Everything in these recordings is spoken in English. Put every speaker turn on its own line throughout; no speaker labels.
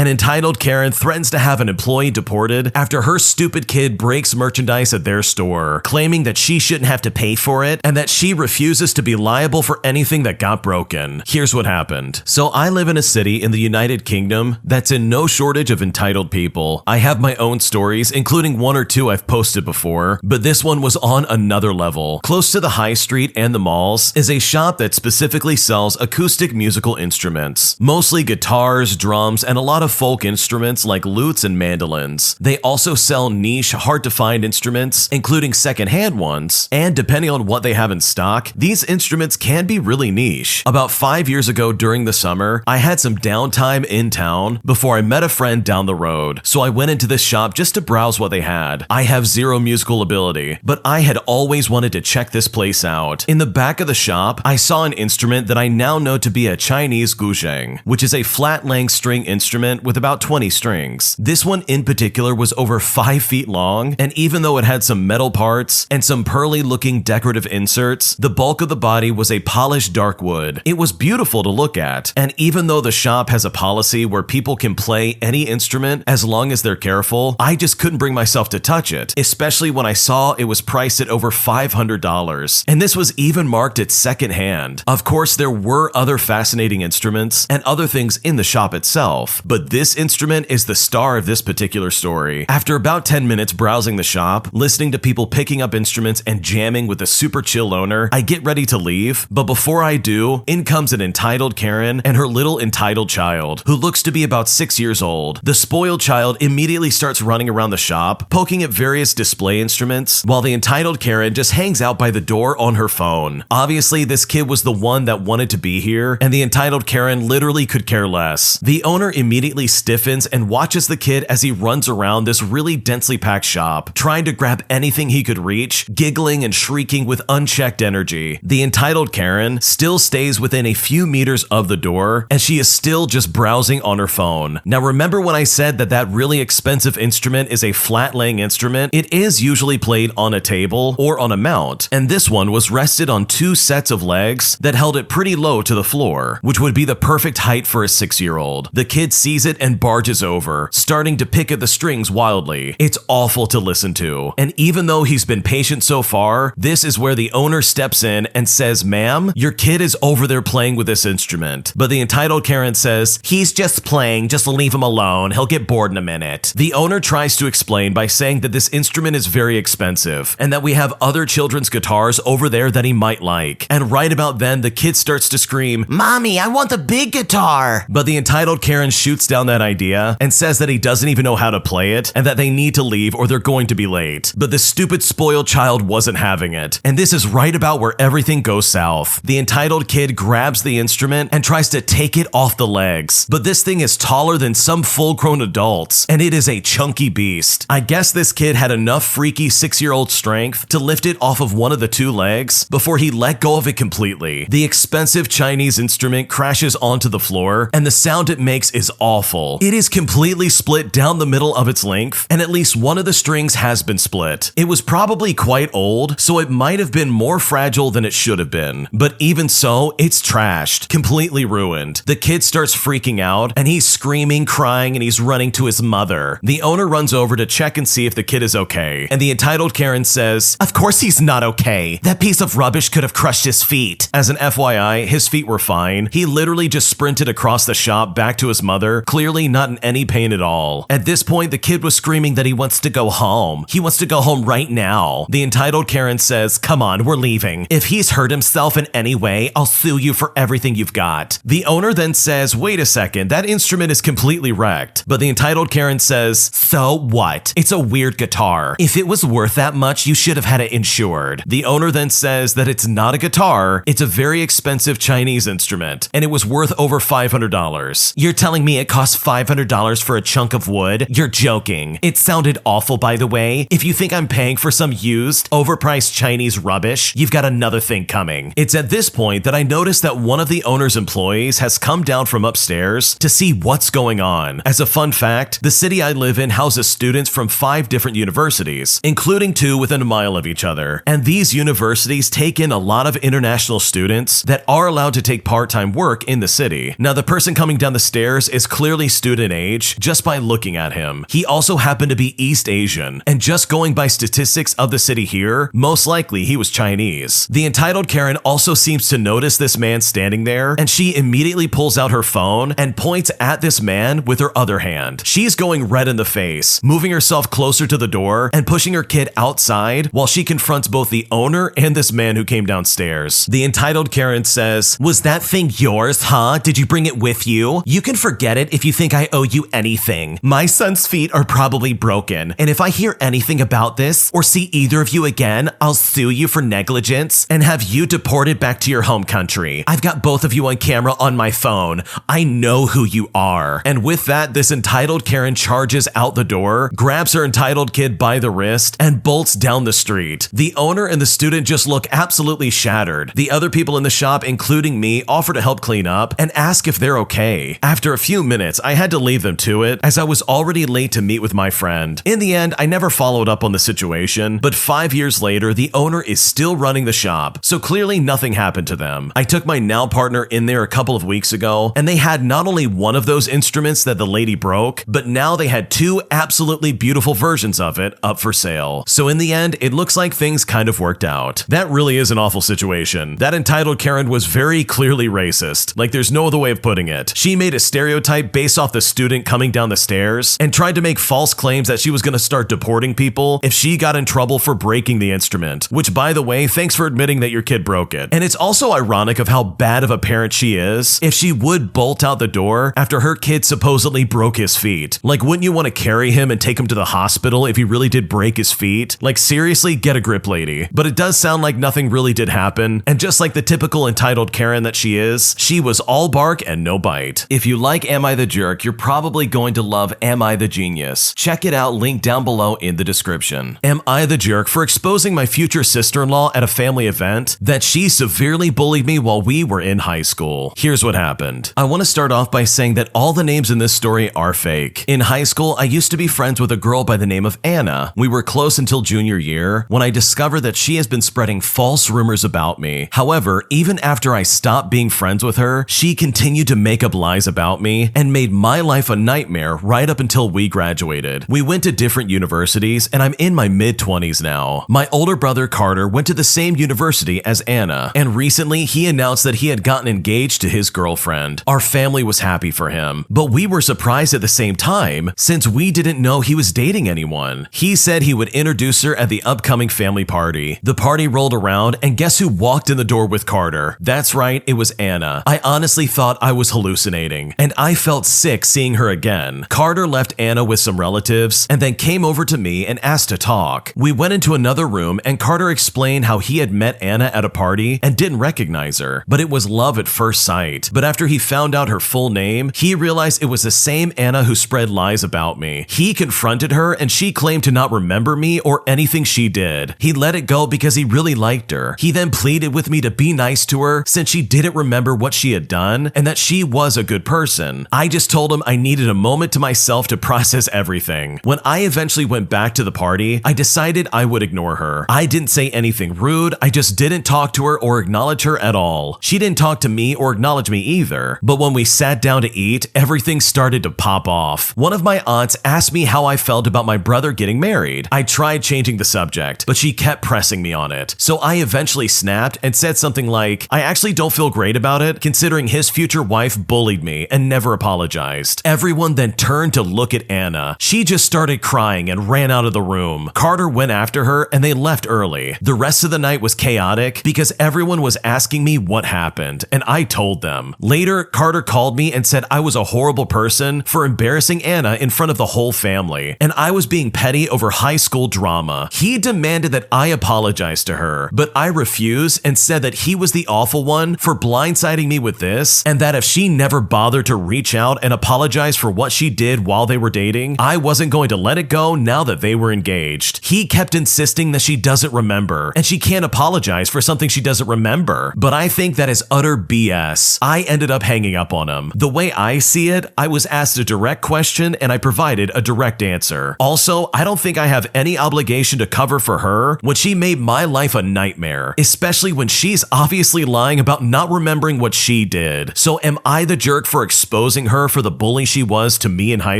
An entitled Karen threatens to have an employee deported after her stupid kid breaks merchandise at their store, claiming that she shouldn't have to pay for it and that she refuses to be liable for anything that got broken. Here's what happened. So I live in a city in the United Kingdom that's in no shortage of entitled people. I have my own stories, including one or two I've posted before, but this one was on another level. Close to the high street and the malls is a shop that specifically sells acoustic musical instruments, mostly guitars, drums, and a lot of folk instruments like lutes and mandolins. They also sell niche, hard-to-find instruments, including second-hand ones, and depending on what they have in stock, these instruments can be really niche. About 5 years ago during the summer, I had some downtime in town before I met a friend down the road, so I went into this shop just to browse what they had. I have zero musical ability, but I had always wanted to check this place out. In the back of the shop, I saw an instrument that I now know to be a Chinese guzheng, which is a flat-laying string instrument with about 20 strings. This one in particular was over 5 feet long, and even though it had some metal parts and some pearly-looking decorative inserts, the bulk of the body was a polished dark wood. It was beautiful to look at, and even though the shop has a policy where people can play any instrument as long as they're careful, I just couldn't bring myself to touch it, especially when I saw it was priced at over $500. And this was even marked at secondhand. Of course, there were other fascinating instruments and other things in the shop itself, but this instrument is the star of this particular story. After about 10 minutes browsing the shop, listening to people picking up instruments and jamming with the super chill owner, I get ready to leave, but before I do, in comes an entitled Karen and her little entitled child, who looks to be about 6 years old. The spoiled child immediately starts running around the shop, poking at various display instruments, while the entitled Karen just hangs out by the door on her phone. Obviously, this kid was the one that wanted to be here, and the entitled Karen literally could care less. The owner immediately stiffens and watches the kid as he runs around this really densely packed shop, trying to grab anything he could reach, giggling and shrieking with unchecked energy. The entitled Karen still stays within a few meters of the door, and she is still just browsing on her phone. Now remember when I said that that really expensive instrument is a flat-laying instrument? It is usually played on a table or on a mount, and this one was rested on 2 sets of legs that held it pretty low to the floor, which would be the perfect height for a 6-year-old. The kid sees it and barges over, starting to pick at the strings wildly. It's awful to listen to, and even though he's been patient so far, this is where the owner steps in and says, "Ma'am, your kid is over there playing with this instrument." But the entitled Karen says, "He's just playing, just leave him alone, he'll get bored in a minute." The owner tries to explain by saying that this instrument is very expensive, and that we have other children's guitars over there that he might like. And right about then, the kid starts to scream, "Mommy, I want the big guitar!" But the entitled Karen shoots down that idea and says that he doesn't even know how to play it, and that they need to leave or they're going to be late. But the stupid spoiled child wasn't having it, and this is right about where everything goes south. The entitled kid grabs the instrument and tries to take it off the legs, but this thing is taller than some full-grown adults, and it is a chunky beast. I guess this kid had enough freaky 6-year-old strength to lift it off of one of the 2 legs before he let go of it completely. The expensive Chinese instrument crashes onto the floor, and the sound it makes is awful. It is completely split down the middle of its length, and at least one of the strings has been split. It was probably quite old, so it might have been more fragile than it should have been. But even so, it's trashed, completely ruined. The kid starts freaking out, and he's screaming, crying, and he's running to his mother. The owner runs over to check and see if the kid is okay, and the entitled Karen says, "Of course he's not okay. That piece of rubbish could have crushed his feet." As an FYI, his feet were fine. He literally just sprinted across the shop back to his mother, clearly not in any pain at all. At this point, the kid was screaming that he wants to go home. He wants to go home right now. The entitled Karen says, "Come on, we're leaving. If he's hurt himself in any way, I'll sue you for everything you've got." The owner then says, "Wait a second, that instrument is completely wrecked." But the entitled Karen says, "So what? It's a weird guitar. If it was worth that much, you should have had it insured." The owner then says that it's not a guitar, it's a very expensive Chinese instrument, and it was worth over $500. "You're telling me it cost $500 for a chunk of wood? You're joking. It sounded awful, by the way. If you think I'm paying for some used, overpriced Chinese rubbish, you've got another thing coming." It's at this point that I notice that one of the owner's employees has come down from upstairs to see what's going on. As a fun fact, the city I live in houses students from 5 different universities, including 2 within a mile of each other. And these universities take in a lot of international students that are allowed to take part-time work in the city. Now, the person coming down the stairs is clearly clearly student age just by looking at him. He also happened to be East Asian, and just going by statistics of the city here, most likely he was Chinese. The entitled Karen also seems to notice this man standing there, and she immediately pulls out her phone and points at this man with her other hand. She's going red in the face, moving herself closer to the door and pushing her kid outside while she confronts both the owner and this man who came downstairs. The entitled Karen says, "Was that thing yours, huh? Did you bring it with you? You can forget it if you think I owe you anything. My son's feet are probably broken, and if I hear anything about this or see either of you again, I'll sue you for negligence and have you deported back to your home country. I've got both of you on camera on my phone. I know who you are." And with that, this entitled Karen charges out the door, grabs her entitled kid by the wrist, and bolts down the street. The owner and the student just look absolutely shattered. The other people in the shop, including me, offer to help clean up and ask if they're okay. After a few minutes, I had to leave them to it as I was already late to meet with my friend. In the end, I never followed up on the situation, but 5 years later, the owner is still running the shop, so clearly nothing happened to them. I took my now partner in there a couple of weeks ago, and they had not only one of those instruments that the lady broke, but now they had two absolutely beautiful versions of it up for sale. So in the end, it looks like things kind of worked out. That really is an awful situation. That entitled Karen was very clearly racist. Like, there's no other way of putting it. She made a stereotype based off the student coming down the stairs and tried to make false claims that she was going to start deporting people if she got in trouble for breaking the instrument, which, by the way, thanks for admitting that your kid broke it. And it's also ironic of how bad of a parent she is if she would bolt out the door after her kid supposedly broke his feet. Like, wouldn't you want to carry him and take him to the hospital if he really did break his feet? Like, seriously, get a grip, lady. But it does sound like nothing really did happen, and just like the typical entitled Karen that she is, she was all bark and no bite. If you like Am I the Jerk, you're probably going to love Am I the Genius. Check it out, link down below in the description. Am I the jerk for exposing my future sister-in-law at a family event that she severely bullied me while we were in high school? Here's what happened. I want to start off by saying that all the names in this story are fake. In high school, I used to be friends with a girl by the name of Anna. We were close until junior year when I discovered that she has been spreading false rumors about me. However, even after I stopped being friends with her, she continued to make up lies about me and made my life a nightmare right up until we graduated. We went to different universities, and I'm in my mid-20s now. My older brother Carter went to the same university as Anna, and recently he announced that he had gotten engaged to his girlfriend. Our family was happy for him, but we were surprised at the same time since we didn't know he was dating anyone. He said he would introduce her at the upcoming family party. The party rolled around, and guess who walked in the door with Carter? That's right, it was Anna. I honestly thought I was hallucinating, and I felt sick seeing her again. Carter left Anna with some relatives and then came over to me and asked to talk. We went into another room, and Carter explained how he had met Anna at a party and didn't recognize her, but it was love at first sight. But after he found out her full name, he realized it was the same Anna who spread lies about me. He confronted her, and she claimed to not remember me or anything she did. He let it go because he really liked her. He then pleaded with me to be nice to her since she didn't remember what she had done and that she was a good person. I just told him I needed a moment to myself to process everything. When I eventually went back to the party, I decided I would ignore her. I didn't say anything rude, I just didn't talk to her or acknowledge her at all. She didn't talk to me or acknowledge me either. But when we sat down to eat, everything started to pop off. One of my aunts asked me how I felt about my brother getting married. I tried changing the subject, but she kept pressing me on it. So I eventually snapped and said something like, I actually don't feel great about it, considering his future wife bullied me and never apologized. Everyone then turned to look at Anna. She just started crying and ran out of the room. Carter went after her and they left early. The rest of the night was chaotic because everyone was asking me what happened, and I told them. Later, Carter called me and said I was a horrible person for embarrassing Anna in front of the whole family, and I was being petty over high school drama. He demanded that I apologize to her, but I refused and said that he was the awful one for blindsiding me with this, and that if she never bothered to reach out and apologize for what she did while they were dating, I wasn't going to let it go now that they were engaged. He kept insisting that she doesn't remember, and she can't apologize for something she doesn't remember, but I think that is utter BS. I ended up hanging up on him. The way I see it, I was asked a direct question and I provided a direct answer. Also, I don't think I have any obligation to cover for her when she made my life a nightmare, especially when she's obviously lying about not remembering what she did. So am I the jerk for exposing her for the bully she was to me in high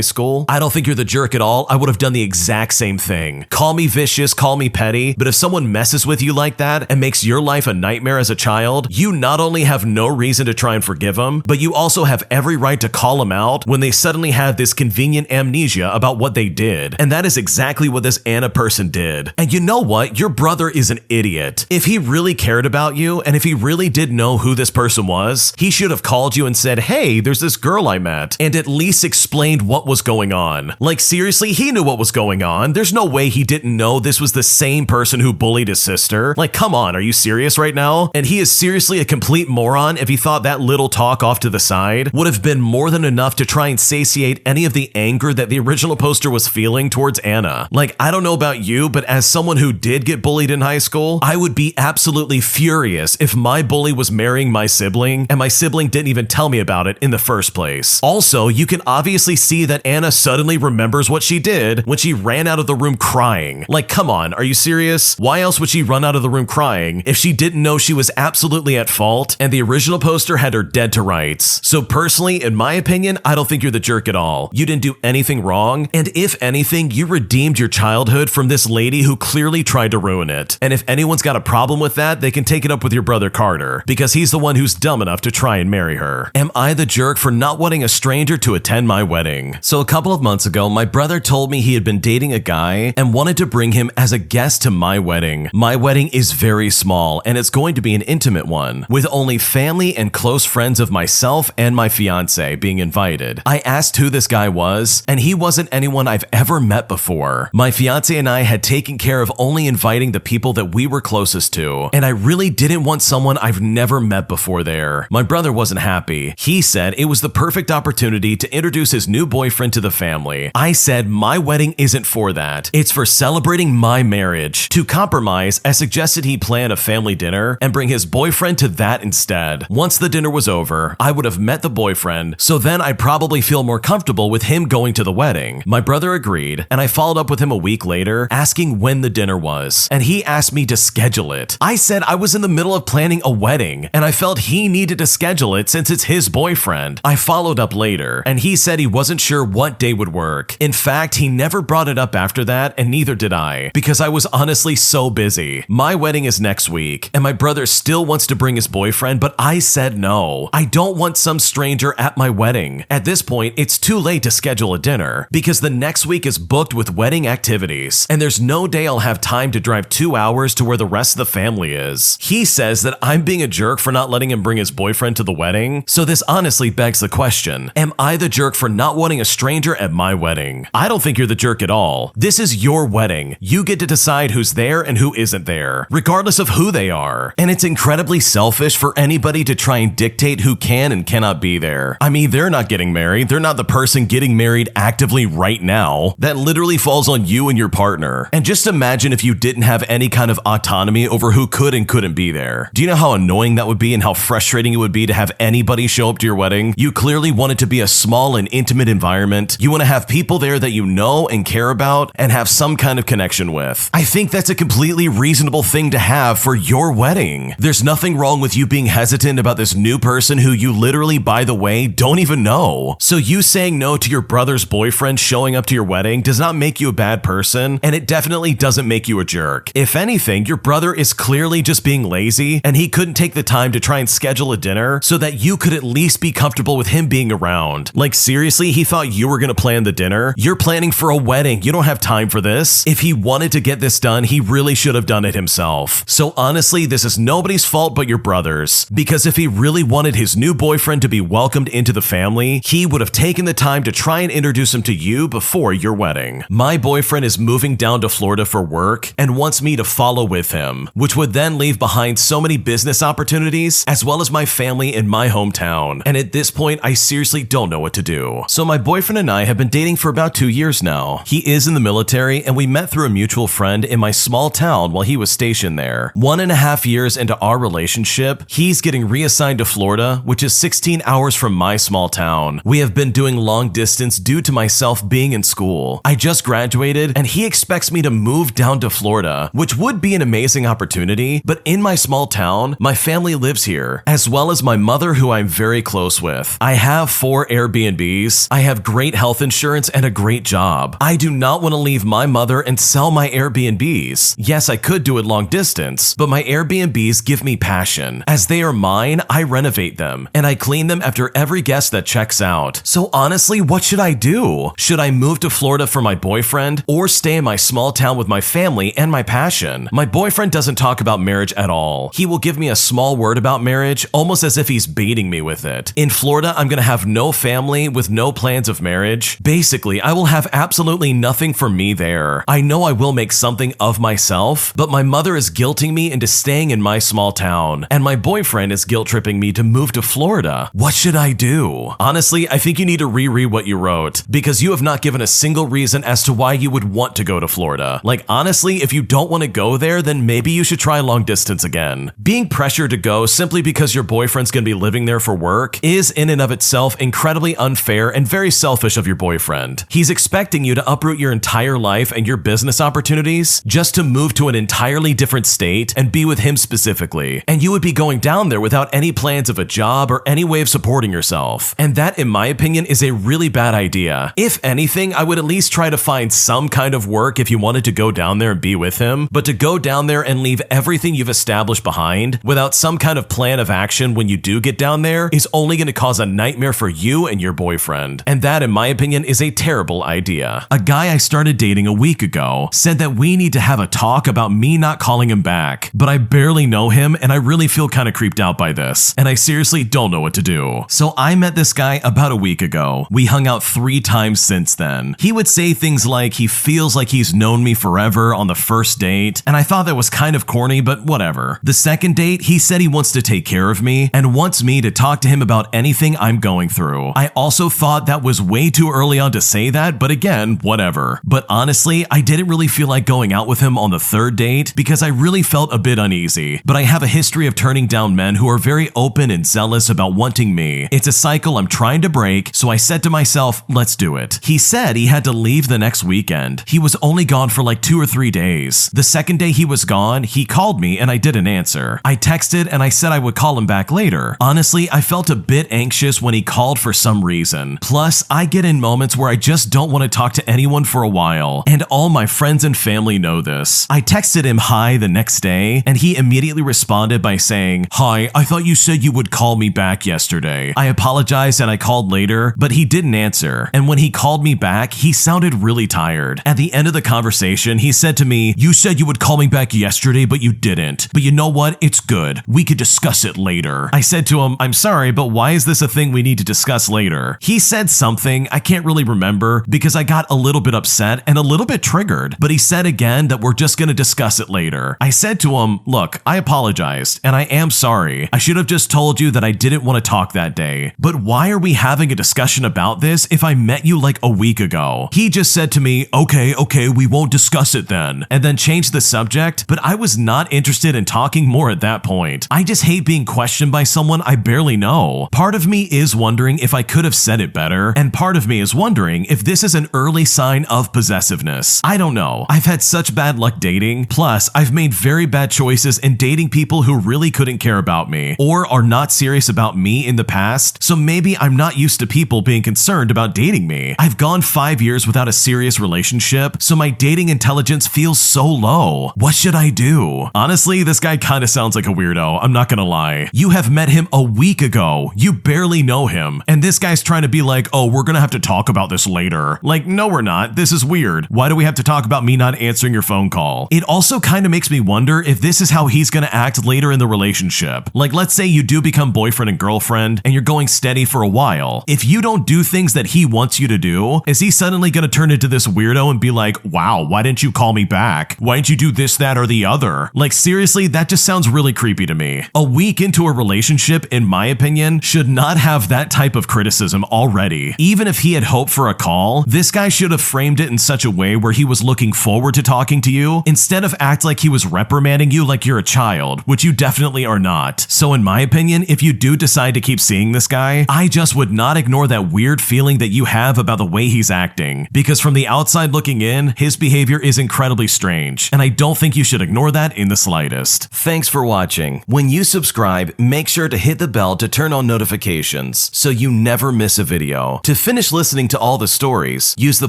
school, I don't think you're the jerk at all. I would have done the exact same thing. Call me vicious, call me petty, but if someone messes with you like that and makes your life a nightmare as a child, you not only have no reason to try and forgive them, but you also have every right to call them out when they suddenly have this convenient amnesia about what they did. And that is exactly what this Anna person did. And you know what? Your brother is an idiot. If he really cared about you, and if he really did know who this person was, he should have called you and said, hey, there's this girl I met, and at least explained what was going on. Like seriously, he knew what was going on. There's no way he didn't know this was the same person who bullied his sister. Like, come on, are you serious right now? And he is seriously a complete moron if he thought that little talk off to the side would have been more than enough to try and satiate any of the anger that the original poster was feeling towards Anna. Like, I don't know about you, but as someone who did get bullied in high school, I would be absolutely furious if my bully was marrying my sibling and my sibling didn't even tell me about it in the first place. Also, you can obviously see that Anna suddenly remembers what she did when she ran out of the room crying. Like, come on, are you serious? Why else would she run out of the room crying if she didn't know she was absolutely at fault and the original poster had her dead to rights? So personally, in my opinion, I don't think you're the jerk at all. You didn't do anything wrong, and if anything, you redeemed your childhood from this lady who clearly tried to ruin it. And if anyone's got a problem with that, they can take it up with your brother Carter, because he's the one who's dumb enough to try and marry her. Am I the jerk for not wanting a stranger to attend my wedding? So a couple of months ago, my brother told me he had been dating a guy and wanted to bring him as a guest to my wedding. My wedding is very small, and it's going to be an intimate one, with only family and close friends of myself and my fiance being invited. I asked who this guy was, and he wasn't anyone I've ever met before. My fiance and I had taken care of only inviting the people that we were closest to, and I really didn't want someone I've never met before there. My brother wasn't happy. He said it was the perfect opportunity to introduce his new boyfriend to the family. I said my wedding isn't for that. It's for celebrating my marriage. To compromise, I suggested he plan a family dinner and bring his boyfriend to that instead. Once the dinner was over, I would have met the boyfriend, so then I'd probably feel more comfortable with him going to the wedding. My brother agreed, and I followed up with him a week later, asking when the dinner was, and he asked me to schedule it. I said I was in the middle of planning a wedding, and I felt he needed to schedule it since it's his boyfriend. I followed up later, and he said he wasn't sure what day would work. In fact, he never brought it up after that, and neither did I, because I was honestly so busy. My wedding is next week, and my brother still wants to bring his boyfriend, but I said no. I don't want some stranger at my wedding. At this point, it's too late to schedule a dinner, because the next week is booked with wedding activities, and there's no day I'll have time to drive 2 hours to where the rest of the family is. He says that I'm being a jerk for not letting him bring his boyfriend to the wedding, so this honestly begs the question, am I the jerk for not wanting a stranger at my wedding? I don't think you're the jerk at all. This is your wedding. You get to decide who's there and who isn't there, regardless of who they are. And it's incredibly selfish for anybody to try and dictate who can and cannot be there. I mean, they're not getting married. They're not the person getting married actively right now. That literally falls on you and your partner. And just imagine if you didn't have any kind of autonomy over who could and couldn't be there. Do you know how annoying that would be and how frustrating it would be to have anybody show up to your wedding? You clearly want it to be a small and intimate environment. You want to have people there that you know and care about and have some kind of connection with. I think that's a completely reasonable thing to have for your wedding. There's nothing wrong with you being hesitant about this new person who you literally, by the way, don't even know. So you saying no to your brother's boyfriend showing up to your wedding does not make you a bad person, and it definitely doesn't make you a jerk. If anything, your brother is clearly just being lazy, and he couldn't take the time to try and schedule a dinner so that you could at least be comfortable with him being around. Like seriously, he thought you were gonna plan the dinner? You're planning for a wedding. You don't have time for this. If he wanted to get this done, he really should have done it himself. So honestly, this is nobody's fault but your brother's, because if he really wanted his new boyfriend to be welcomed into the family, he would have taken the time to try and introduce him to you before your wedding. My boyfriend is moving down to Florida for work and wants me to follow with him, which would then leave behind so many business opportunities as well as my family in my hometown. And at this point, I seriously don't know what to do. So my boyfriend and I have been dating for about 2 years now. He is in the military, and we met through a mutual friend in my small town while he was stationed there. 1.5 years into our relationship, he's getting reassigned to Florida, which is 16 hours from my small town. We have been doing long distance due to myself being in school. I just graduated, and he expects me to move down to Florida, which would be an amazing opportunity, but in my small town, my family lives here, as well as my mother, who I'm very close with. I have have 4 Airbnbs. I have great health insurance and a great job. I do not want to leave my mother and sell my Airbnbs. Yes, I could do it long distance, but my Airbnbs give me passion. As they are mine, I renovate them, and I clean them after every guest that checks out. So honestly, what should I do? Should I move to Florida for my boyfriend, or stay in my small town with my family and my passion? My boyfriend doesn't talk about marriage at all. He will give me a small word about marriage, almost as if he's baiting me with it. In Florida, I'm gonna have no family with no plans of marriage. Basically, I will have absolutely nothing for me there. I know I will make something of myself, but my mother is guilting me into staying in my small town, and my boyfriend is guilt-tripping me to move to Florida. What should I do? Honestly, I think you need to reread what you wrote, because you have not given a single reason as to why you would want to go to Florida. Like, honestly, if you don't want to go there, then maybe you should try long distance again. Being pressured to go simply because your boyfriend's gonna be living there for work is in and of itself incredibly unfair and very selfish of your boyfriend. He's expecting you to uproot your entire life and your business opportunities just to move to an entirely different state and be with him specifically. And you would be going down there without any plans of a job or any way of supporting yourself. And that, in my opinion, is a really bad idea. If anything, I would at least try to find some kind of work if you wanted to go down there and be with him, but to go down there and leave everything you've established behind without some kind of plan of action when you do get down there is only going to cause a nightmare for you and your boyfriend. And that, in my opinion, is a terrible idea. A guy I started dating a week ago said that we need to have a talk about me not calling him back, but I barely know him and I really feel kind of creeped out by this, and I seriously don't know what to do. So I met this guy about a week ago. We hung out 3 times since then. He would say things like he feels like he's known me forever on the first date, and I thought that was kind of corny, but whatever. The second date, he said he wants to take care of me and wants me to talk to him about anything I'm going through. I also thought that was way too early on to say that, but again, whatever. But honestly, I didn't really feel like going out with him on the third date because I really felt a bit uneasy. But I have a history of turning down men who are very open and zealous about wanting me. It's a cycle I'm trying to break, so I said to myself, let's do it. He said he had to leave the next weekend. He was only gone for like 2 or 3 days. The second day he was gone, he called me and I didn't answer. I texted and I said I would call him back later. Honestly, I felt a bit anxious when he called for some reason. Plus, I get in moments where I just don't want to talk to anyone for a while, and all my friends and family know this. I texted him hi the next day, and he immediately responded by saying, "Hi, I thought you said you would call me back yesterday." I apologized and I called later, but he didn't answer. And when he called me back, he sounded really tired. At the end of the conversation, he said to me, "You said you would call me back yesterday, but you didn't. But you know what? It's good. We could discuss it later." I said to him, "I'm sorry, but why is this a thing we need to discuss later?" He said something, I can't really remember, because I got a little bit upset and a little bit triggered, but he said again that we're just gonna discuss it later. I said to him, "Look, I apologized, and I am sorry. I should have just told you that I didn't want to talk that day. But why are we having a discussion about this if I met you like a week ago?" He just said to me, okay, we won't discuss it then," and then changed the subject, but I was not interested in talking more at that point. I just hate being questioned by someone I barely know. Part of me is wondering if I could have said it better, and part of me is wondering if this is an early sign of possessiveness. I don't know. I've had such bad luck dating, plus I've made very bad choices in dating people who really couldn't care about me, or are not serious about me in the past, so maybe I'm not used to people being concerned about dating me. I've gone 5 years without a serious relationship, so my dating intelligence feels so low. What should I do? Honestly, this guy kinda sounds like a weirdo, I'm not gonna lie. You have met him a week ago, you barely know him, and this guy's trying to be like, "Oh, we're gonna have to talk about this later." Like, no we're not, this is weird. Why do we have to talk about me not answering your phone call? It also kinda makes me wonder if this is how he's gonna act later in the relationship. Like, let's say you do become boyfriend and girlfriend, and you're going steady for a while. If you don't do things that he wants you to do, is he suddenly gonna turn into this weirdo and be like, "Wow, why didn't you call me back? Why didn't you do this, that, or the other?" Like, seriously, that just sounds really creepy to me. A week into a relationship, in my opinion, should not have that type of criticism already. Even if he had hoped for a call, this guy should have framed it in such a way where he was looking forward to talking to you, instead of act like he was reprimanding you like you're a child, which you definitely are not. So in my opinion, if you do decide to keep seeing this guy, I just would not ignore that weird feeling that you have about the way he's acting, because from the outside looking in, his behavior is incredibly strange, and I don't think you should ignore that in the slightest. Thanks for watching. When you subscribe, make sure to hit the bell to turn on notifications so you never miss a video. To finish listening to all the stories, use the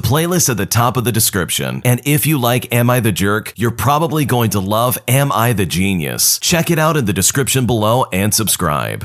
playlist at the top of the description. And if you like Am I the Jerk, you're probably going to love Am I the Genius. Check it out in the description below and subscribe.